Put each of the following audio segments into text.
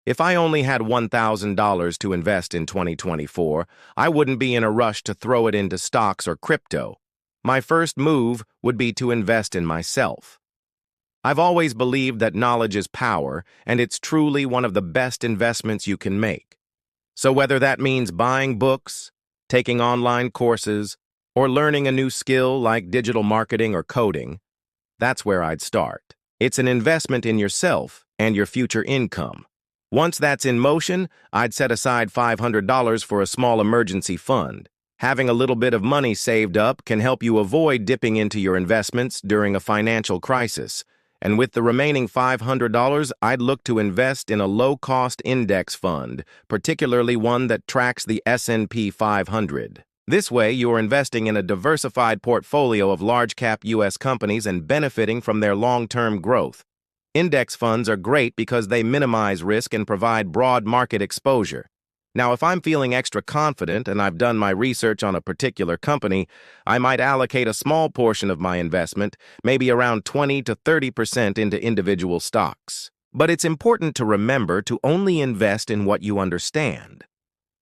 If I only had $1,000 to invest in 2024, I wouldn't be in a rush to throw it into stocks or crypto. My first move would be to invest in myself. I've always believed that knowledge is power, and it's truly one of the best investments you can make. So whether that means buying books, taking online courses, or learning a new skill like digital marketing or coding, that's where I'd start. It's an investment in yourself and your future income. Once that's in motion, I'd set aside $500 for a small emergency fund. Having a little bit of money saved up can help you avoid dipping into your investments during a financial crisis. And with the remaining $500, I'd look to invest in a low-cost index fund, particularly one that tracks the S&P 500. This way, you're investing in a diversified portfolio of large-cap U.S. companies and benefiting from their long-term growth. Index funds are great because they minimize risk and provide broad market exposure. Now, if I'm feeling extra confident and I've done my research on a particular company, I might allocate a small portion of my investment, maybe around 20 to 30% into individual stocks. But it's important to remember to only invest in what you understand.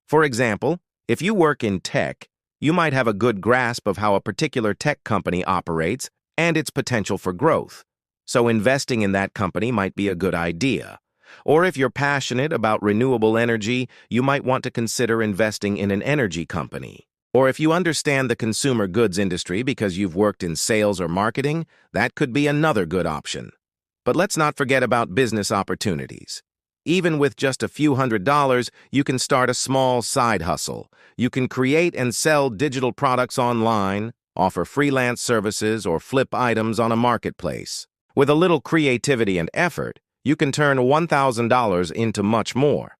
For example, if you work in tech, you might have a good grasp of how a particular tech company operates and its potential for growth. So investing in that company might be a good idea. Or if you're passionate about renewable energy, you might want to consider investing in an energy company. Or if you understand the consumer goods industry because you've worked in sales or marketing, that could be another good option. But let's not forget about business opportunities. Even with just a few $100s, you can start a small side hustle. You can create and sell digital products online, offer freelance services, or flip items on a marketplace. With a little creativity and effort, you can turn $1,000 into much more.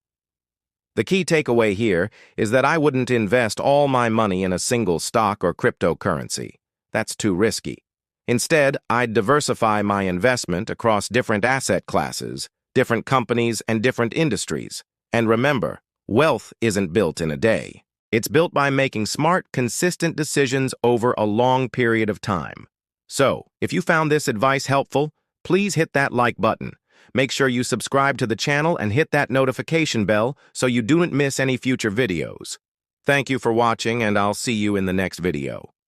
The key takeaway here is that I wouldn't invest all my money in a single stock or cryptocurrency. That's too risky. Instead, I'd diversify my investment across different asset classes, different companies, and different industries. And remember, wealth isn't built in a day. It's built by making smart, consistent decisions over a long period of time. So, if you found this advice helpful, please hit that like button. Make sure you subscribe to the channel and hit that notification bell so you don't miss any future videos. Thank you for watching, and I'll see you in the next video.